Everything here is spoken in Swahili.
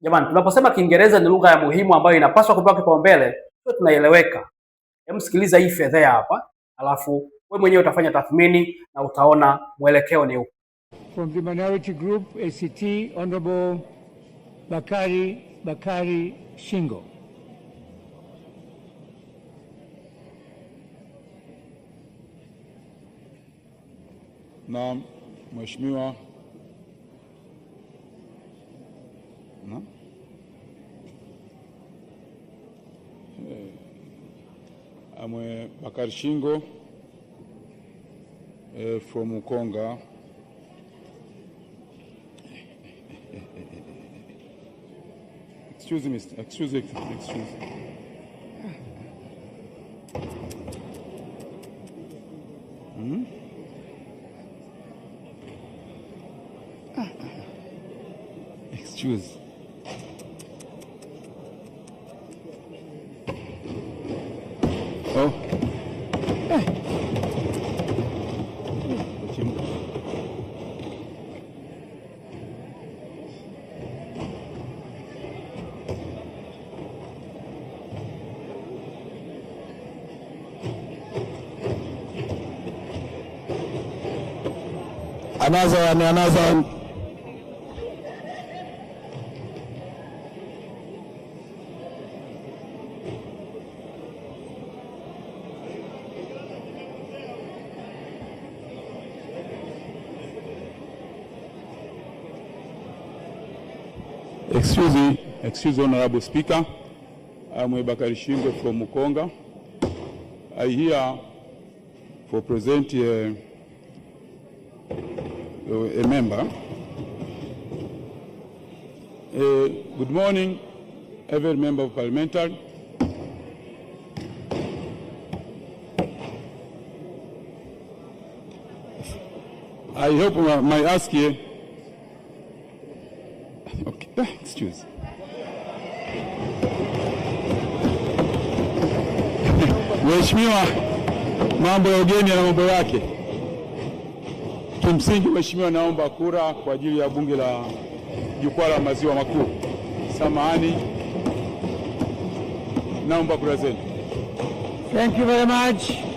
Jamani, tunaposema Kiingereza ni lugha ya muhimu ambayo inapaswa kupewa kipaumbele, sio tunaeleweka. Hebu sikiliza hii fedha hapa, alafu wewe mwenyewe utafanya tathmini na utaona mwelekeo ni upi. From the minority group ACT, Honorable Bakari Shingo. Na Mheshimiwa Amwe Bakari Shingo from Ukonga. Excuse me. Excuse. Oh. Another. Excuse Honorable Speaker. I'm Bakari Shingo from Ukonga. I here for present a member. Good morning, every member of Parliament. I hope my ask here. Okay, excuse. Mheshimiwa, mambo ya ugeni na mambo yake. Kimsingi Mheshimiwa, naomba kura kwa ajili ya bunge la jukwaa la maziwa makuu. Samahani, naomba kura zenu. Thank you very much.